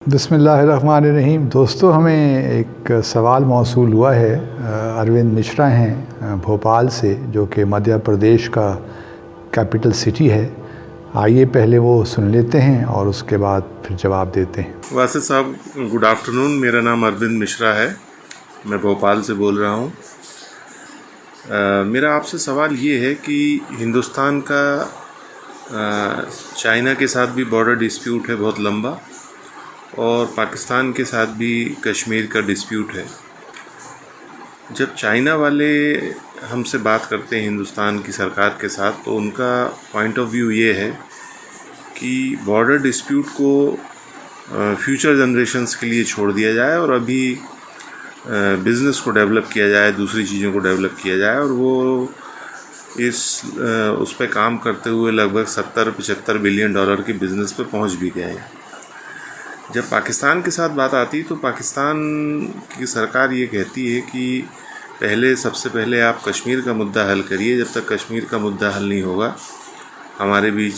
बिस्मिल्लाहिर्रहमानिर्रहीम। दोस्तों, हमें एक सवाल मौसूल हुआ है। अरविंद मिश्रा हैं भोपाल से, जो कि मध्य प्रदेश का कैपिटल सिटी है। आइए पहले वो सुन लेते हैं और उसके बाद फिर जवाब देते हैं। वासिफ साहब, गुड आफ्टरनून। मेरा नाम अरविंद मिश्रा है, मैं भोपाल से बोल रहा हूँ। मेरा आपसे सवाल ये है कि हिंदुस्तान का चाइना के साथ भी बॉर्डर डिस्प्यूट है बहुत लंबा, और पाकिस्तान के साथ भी कश्मीर का डिस्प्यूट है। जब चाइना वाले हमसे बात करते हैं हिंदुस्तान की सरकार के साथ, तो उनका पॉइंट ऑफ व्यू ये है कि बॉर्डर डिस्प्यूट को फ्यूचर जनरेशन्स के लिए छोड़ दिया जाए और अभी बिज़नेस को डेवलप किया जाए, दूसरी चीज़ों को डेवलप किया जाए। और वो उस पर काम करते हुए लगभग 70-75 बिलियन डॉलर के बिज़नेस पे पहुंच भी गए हैं। जब पाकिस्तान के साथ बात आती तो पाकिस्तान की सरकार ये कहती है कि सबसे पहले आप कश्मीर का मुद्दा हल करिए। जब तक कश्मीर का मुद्दा हल नहीं होगा, हमारे बीच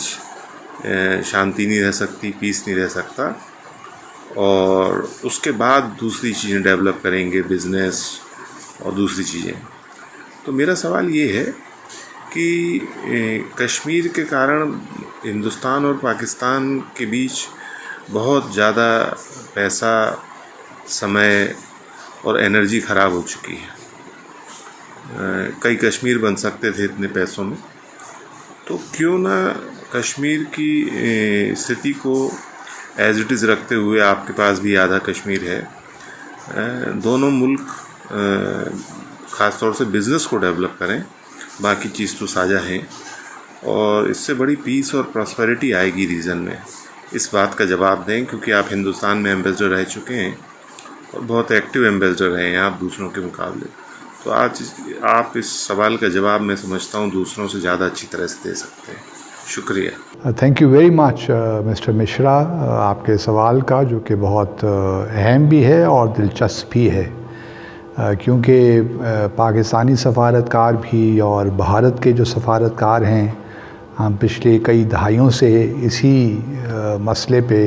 शांति नहीं रह सकती, पीस नहीं रह सकता। और उसके बाद दूसरी चीज़ें डेवलप करेंगे, बिज़नेस और दूसरी चीज़ें। तो मेरा सवाल ये है कि कश्मीर के कारण हिंदुस्तान और पाकिस्तान के बीच बहुत ज़्यादा पैसा, समय और एनर्जी ख़राब हो चुकी है। कई कश्मीर बन सकते थे इतने पैसों में। तो क्यों ना कश्मीर की स्थिति को एज इट इज़ रखते हुए, आपके पास भी आधा कश्मीर है, दोनों मुल्क ख़ास तौर से बिज़नेस को डेवलप करें। बाकी चीज़ तो साझा हैं, और इससे बड़ी पीस और प्रॉस्पेरिटी आएगी रीजन में। इस बात का जवाब दें, क्योंकि आप हिंदुस्तान में एम्बेसडर रह चुके हैं और बहुत एक्टिव एम्बेसडर हैं आप दूसरों के मुकाबले। तो आज आप इस सवाल का जवाब, मैं समझता हूँ, दूसरों से ज़्यादा अच्छी तरह से दे सकते हैं। शुक्रिया। Thank you very much mister Mishra, आपके सवाल का, जो कि बहुत अहम भी है और दिलचस्प भी है। क्योंकि पाकिस्तानी सफारतकार भी और भारत के जो सफारतकार हैं, हम पिछले कई दहाइयों से इसी मसले पे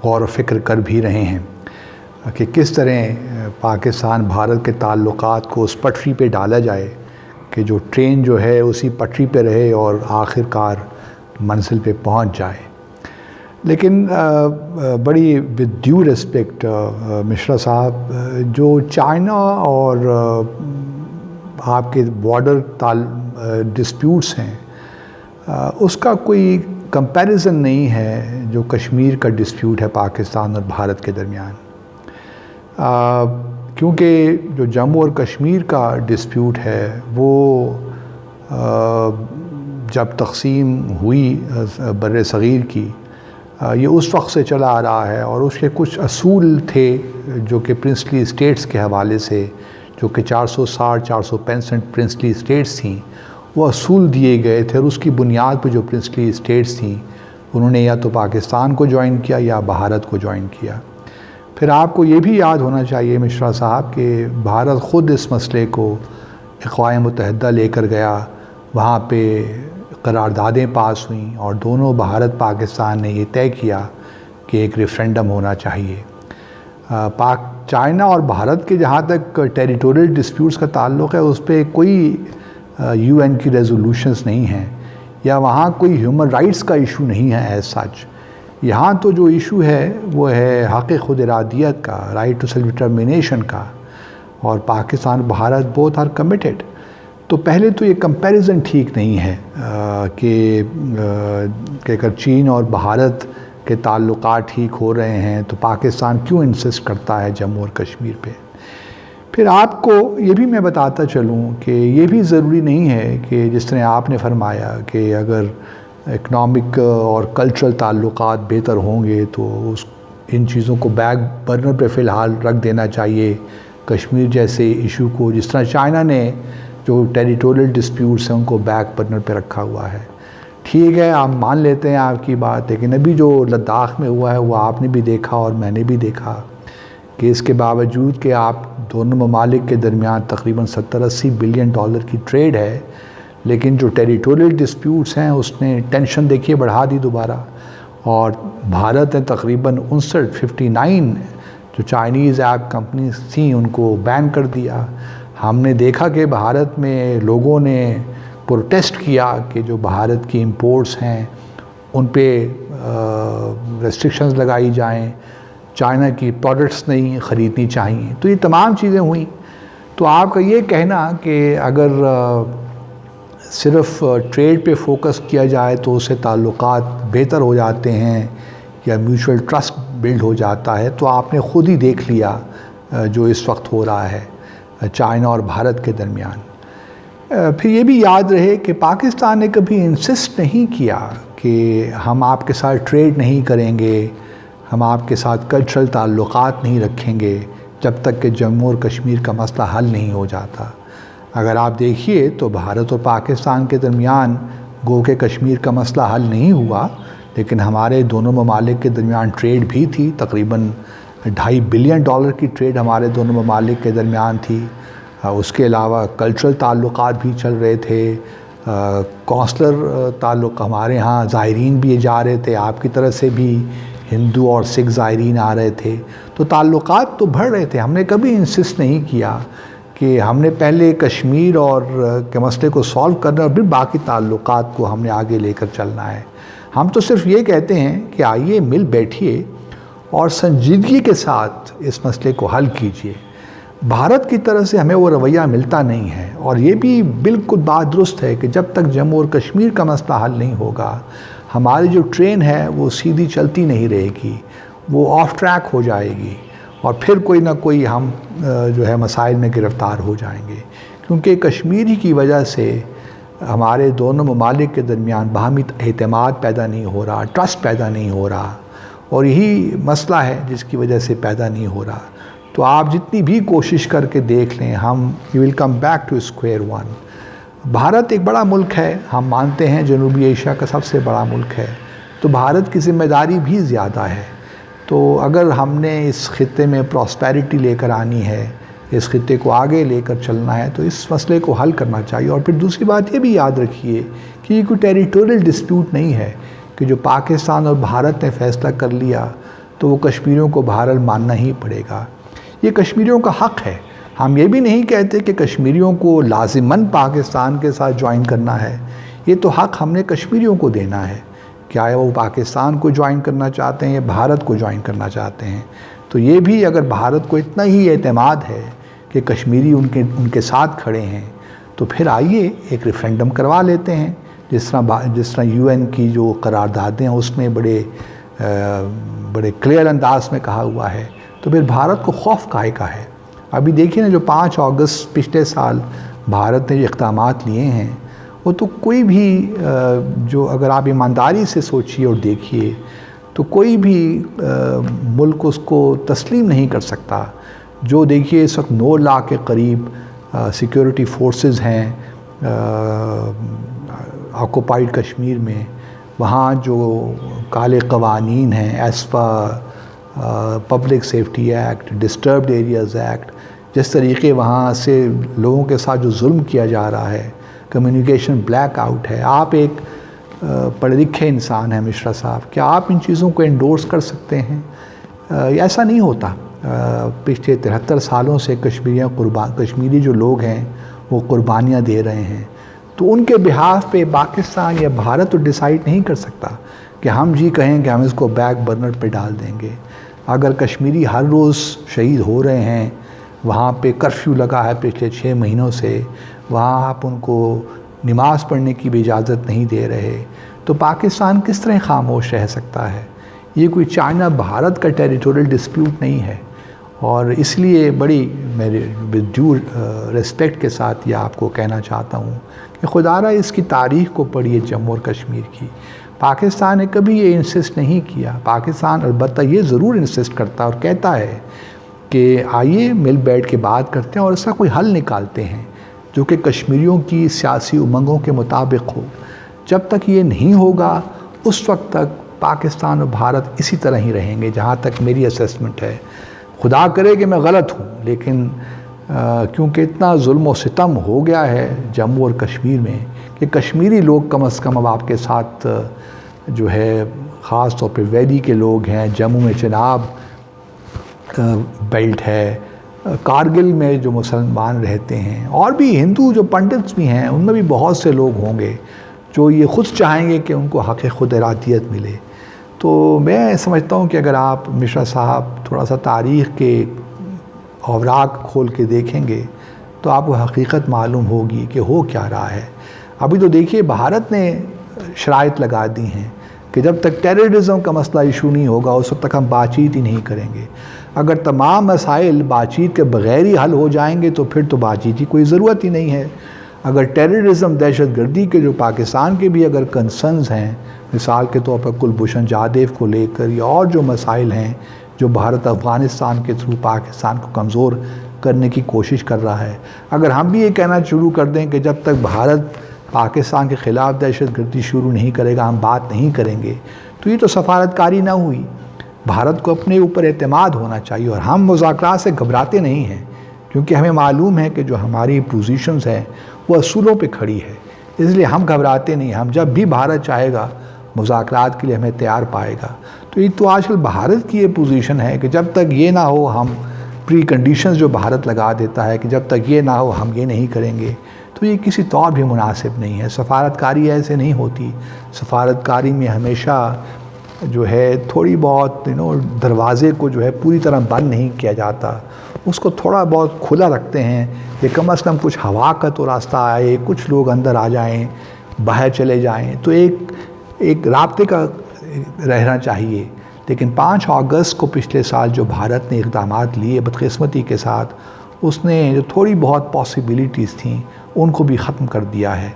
गौर व फिक्र कर भी रहे हैं कि किस तरह पाकिस्तान भारत के ताल्लुकात को उस पटरी पे डाला जाए कि जो ट्रेन जो है उसी पटरी पे रहे और आखिरकार मंजिल पे पहुंच जाए। लेकिन बड़ी विद ड्यू रिस्पेक्ट मिश्रा साहब, जो चाइना और आपके बॉर्डर डिस्प्यूट्स हैं, उसका कोई कंपैरिजन नहीं है जो कश्मीर का डिस्प्यूट है पाकिस्तान और भारत के दरमियान। क्योंकि जो जम्मू और कश्मीर का डिस्प्यूट है वो जब तक़सीम हुई बर्रे सग़ीर की, ये उस वक्त से चला आ रहा है, और उसके कुछ असूल थे जो कि प्रिंसली स्टेट्स के हवाले से, जो कि 460-465 प्रिंसली स्टेट्स थीं, वो असूल दिए गए थे। और उसकी बुनियाद पर जो प्रिंसली स्टेट्स थीं, उन्होंने या तो पाकिस्तान को ज्वाइन किया या भारत को ज्वाइन किया। फिर आपको ये भी याद होना चाहिए मिश्रा साहब कि भारत ख़ुद इस मसले को अक़वाम मुत्तहिदा लेकर गया, वहाँ पे करारदादें पास हुई और दोनों भारत पाकिस्तान ने ये तय किया कि एक रेफरेंडम होना चाहिए। चाइना और भारत के जहाँ तक टेरिटोरियल डिस्प्यूट्स का ताल्लुक़ है, उस पर कोई UN की रेजोल्यूशंस नहीं हैं, या वहाँ कोई ह्यूमन राइट्स का इशू नहीं है एज सच। यहाँ तो जो इशू है वो है हक़ खुद इरादियत का, राइट टू सेल्फ डिटर्मिनेशन का, और Pakistan Bharat both are committed. तो पहले तो ये कंपैरिजन ठीक नहीं है कि अगर चीन और भारत के ताल्लुकात ठीक हो रहे हैं तो पाकिस्तान क्यों इंसिस्ट करता है जम्मू और कश्मीर पे। फिर आपको ये भी मैं बताता चलूँ कि ये भी ज़रूरी नहीं है कि जिस तरह आपने फरमाया कि अगर इकनॉमिक और कल्चरल ताल्लुकात बेहतर होंगे तो इन चीज़ों को बैक बर्नर पे फ़िलहाल रख देना चाहिए। कश्मीर जैसे इशू को, जिस तरह चाइना ने जो टेरिटोरियल डिस्प्यूट्स हैं उनको बैक बर्नर पे रखा हुआ है, ठीक है, आप मान लेते हैं आपकी बात। लेकिन अभी जो लद्दाख में हुआ है वो आपने भी देखा और मैंने भी देखा कि इसके बावजूद कि आप दोनों ममालिक के दरमियान तकरीबन 70-80 बिलियन डॉलर की ट्रेड है, लेकिन जो टेरिटोरियल डिस्प्यूट्स हैं उसने टेंशन देखिए बढ़ा दी दोबारा। और भारत ने तकरीबन 59 जो चाइनीज़ ऐप कंपनीज थी उनको बैन कर दिया। हमने देखा कि भारत में लोगों ने प्रोटेस्ट किया कि जो भारत की इंपोर्ट्स हैं उन पे रेस्ट्रिक्शंस लगाई जाएं, चाइना की प्रोडक्ट्स नहीं ख़रीदनी चाहिए। तो ये तमाम चीज़ें हुई। तो आपका ये कहना कि अगर सिर्फ ट्रेड पे फोकस किया जाए तो उससे ताल्लुकात बेहतर हो जाते हैं या म्यूचुअल ट्रस्ट बिल्ड हो जाता है, तो आपने ख़ुद ही देख लिया जो इस वक्त हो रहा है चाइना और भारत के दरमियान। फिर ये भी याद रहे कि पाकिस्तान ने कभी इंसिस्ट नहीं किया कि हम आपके साथ ट्रेड नहीं करेंगे, हम आपके साथ कल्चरल ताल्लुकात नहीं रखेंगे जब तक कि जम्मू और कश्मीर का मसला हल नहीं हो जाता। अगर आप देखिए तो भारत और पाकिस्तान के दरमियान गो के कश्मीर का मसला हल नहीं हुआ, लेकिन हमारे दोनों ममालिक के दरमियान ट्रेड भी थी। तकरीबन $2.5 बिलियन की ट्रेड हमारे दोनों ममालिक के दरमियान थी। उसके अलावा कल्चरल ताल्लुकात भी चल रहे थे, कौंसलर ताल्लुक़ हमारे यहाँ ज़ायरीन भी जा रहे थे, आपकी तरफ से भी हिंदू और सिख ज़ायरीन आ रहे थे, तो ताल्लुकात तो बढ़ रहे थे। हमने कभी इंसिस्ट नहीं किया कि हमने पहले कश्मीर और के मसले को सॉल्व करना और फिर बाकी ताल्लुकात को हमने आगे लेकर चलना है। हम तो सिर्फ ये कहते हैं कि आइए मिल बैठिए और संजीदगी के साथ इस मसले को हल कीजिए। भारत की तरफ से हमें वो रवैया मिलता नहीं है, और ये भी बिल्कुल बात दुरुस्त है कि जब तक जम्मू और कश्मीर का मसला हल नहीं होगा हमारी जो ट्रेन है वो सीधी चलती नहीं रहेगी, वो ऑफ ट्रैक हो जाएगी और फिर कोई ना कोई हम जो है मसाइल में गिरफ़्तार हो जाएंगे। क्योंकि कश्मीरी की वजह से हमारे दोनों ममालिक के दरमियान बाहमी एतमाद पैदा नहीं हो रहा, ट्रस्ट पैदा नहीं हो रहा, और यही मसला है जिसकी वजह से पैदा नहीं हो रहा। तो आप जितनी भी कोशिश करके देख लें, हम you will come back to square one. Bharat एक बड़ा मुल्क है, हम मानते हैं जनूबी एशिया का सबसे बड़ा मुल्क है, तो भारत की ज़िम्मेदारी भी ज़्यादा है। तो अगर हमने इस खित्ते में प्रॉस्पेरिटी लेकर आनी है, इस खित्ते को आगे लेकर चलना है, तो इस मसले को हल करना चाहिए। और फिर दूसरी बात ये भी याद रखिए कि ये कोई टेरिटोरियल डिस्प्यूट नहीं है कि जो पाकिस्तान और भारत ने फ़ैसला कर लिया तो वो कश्मीरियों को बहरहाल मानना ही पड़ेगा। ये कश्मीरियों का हक़ है। हम ये भी नहीं कहते कि कश्मीरियों को लाजिमन पाकिस्तान के साथ ज्वाइन करना है, ये तो हक़ हमने कश्मीरियों को देना है। क्या है वो पाकिस्तान को ज्वाइन करना चाहते हैं या भारत को ज्वाइन करना चाहते हैं। तो ये भी अगर भारत को इतना ही एतमाद है कि कश्मीरी उनके साथ खड़े हैं, तो फिर आइए एक रेफरेंडम करवा लेते हैं, जिस तरह UN की जो करारदादें हैं उसमें बड़े क्लियर अंदाज में कहा हुआ है। तो फिर भारत को खौफ काहे का है। अभी देखिए ना, जो 5 अगस्त पिछले साल भारत ने जो इक़दामात लिए हैं, वो तो कोई भी जो अगर आप ईमानदारी से सोचिए और देखिए तो कोई भी मुल्क उसको तस्लीम नहीं कर सकता। जो देखिए इस वक्त 9 लाख के करीब सिक्योरिटी फोर्सेस हैं ऑक्युपाइड कश्मीर में, वहाँ जो काले कवानीन हैं as per public safety act, disturbed areas act, जिस तरीके वहाँ से लोगों के साथ जो जुल्म किया जा रहा है, कम्युनिकेशन ब्लैक आउट है। आप एक पढ़े लिखे इंसान हैं मिश्रा साहब, क्या आप इन चीज़ों को एंडोर्स कर सकते हैं? ऐसा नहीं होता। पिछले 73 सालों से कश्मीरी जो लोग हैं वो कुर्बानियाँ दे रहे हैं, तो उनके बिहाफ पे पाकिस्तान या भारत तो डिसाइड नहीं कर सकता कि हम जी कहें कि हम इसको बैक बर्नर पे डाल देंगे। अगर कश्मीरी हर रोज़ शहीद हो रहे हैं, वहाँ पे कर्फ्यू लगा है पिछले 6 महीनों से, वहाँ आप उनको नमाज़ पढ़ने की भी इजाज़त नहीं दे रहे, तो पाकिस्तान किस तरह खामोश रह सकता है? ये कोई चाइना भारत का टेरिटोरियल डिस्प्यूट नहीं है। और इसलिए बड़ी मेरे विद ड्यू रिस्पेक्ट के साथ ये आपको कहना चाहता हूँ कि खुदारा इसकी तारीख़ को पढ़िए जम्मू और कश्मीर की। पाकिस्तान ने कभी ये इंसिस्ट नहीं किया। पाकिस्तान अलबत्ता ये ज़रूर इंसिस्ट करता और कहता है कि आइए मिल बैठ के बात करते हैं और इसका कोई हल निकालते हैं जो कि कश्मीरियों की सियासी उमंगों के मुताबिक हो। जब तक ये नहीं होगा उस वक्त तक पाकिस्तान और भारत इसी तरह ही रहेंगे, जहाँ तक मेरी असेसमेंट है। खुदा करे कि मैं गलत हूँ, लेकिन क्योंकि इतना जुल्म व सितम हो गया है जम्मू और कश्मीर में कि कश्मीरी लोग कम अज़ कम अब आपके साथ जो है ख़ास तौर पे वैली के लोग हैं, जम्मू में चिनाब बेल्ट है, कारगिल में जो मुसलमान रहते हैं, और भी हिंदू जो पंडित्स भी हैं, उनमें भी बहुत से लोग होंगे जो ये ख़ुद चाहेंगे कि उनको हक़ खुद इरादियत मिले। तो मैं समझता हूँ कि अगर आप मिश्रा साहब थोड़ा सा तारीख़ के औराक खोल के देखेंगे तो आपको हकीकत मालूम होगी कि हो क्या रहा है। अभी तो देखिए भारत ने शराइत लगा दी हैं कि जब तक टेररिज्म का मसला इशू नहीं होगा उस वक्त तक हम बातचीत ही नहीं करेंगे। अगर तमाम मसाइल बातचीत के बग़ैर ही हल हो जाएंगे तो फिर तो बातचीत की कोई ज़रूरत ही नहीं है। अगर टेररिज्म, दहशत गर्दी के जो पाकिस्तान के भी अगर कंसर्न्स हैं, मिसाल के तौर पर कुलभूषण जाधव को लेकर या और जो मसाइल हैं जो भारत अफ़गानिस्तान के थ्रू पाकिस्तान को कमज़ोर करने की कोशिश कर रहा है, अगर हम भी ये कहना शुरू कर दें कि जब तक भारत पाकिस्तान के ख़िलाफ़ दहशत गर्दी शुरू नहीं करेगा हम बात नहीं करेंगे, तो ये तो सफारतकारी ना हुई। भारत को अपने ऊपर एतमाद होना चाहिए और हम मुज़ाकरात से घबराते नहीं हैं, क्योंकि हमें मालूम है कि जो हमारी पोजीशंस हैं वो असूलों पे खड़ी है, इसलिए हम घबराते नहीं। हम जब भी भारत चाहेगा मुज़ाकरात के लिए हमें तैयार पाएगा। तो ये तो आजकल भारत की ये पोजीशन है कि जब तक ये ना हो, हम प्री कंडीशंस जो भारत लगा देता है कि जब तक ये ना हो हम ये नहीं करेंगे, तो ये किसी तौर भी मुनासिब नहीं है। सफारतकारी ऐसे नहीं होती। सफारतकारी में हमेशा जो है थोड़ी बहुत दरवाज़े को जो है पूरी तरह बंद नहीं किया जाता, उसको थोड़ा बहुत खुला रखते हैं कि कम से कम कुछ हवा का तो रास्ता आए, कुछ लोग अंदर आ जाएं, बाहर चले जाएं, तो एक राब्ते का रहना चाहिए। लेकिन 5 अगस्त को पिछले साल जो भारत ने इक़दाम लिए बदकिस्मती के साथ, उसने जो थोड़ी बहुत पॉसिबिलिटीज़ थी उनको भी ख़त्म कर दिया है।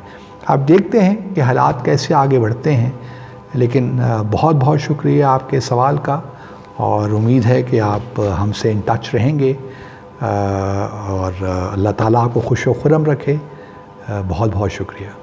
आप देखते हैं कि हालात कैसे आगे बढ़ते हैं। लेकिन बहुत बहुत शुक्रिया आपके सवाल का, और उम्मीद है कि आप हमसे इन टच रहेंगे और अल्लाह ताला को खुश व खुर्रम रखे। बहुत बहुत शुक्रिया।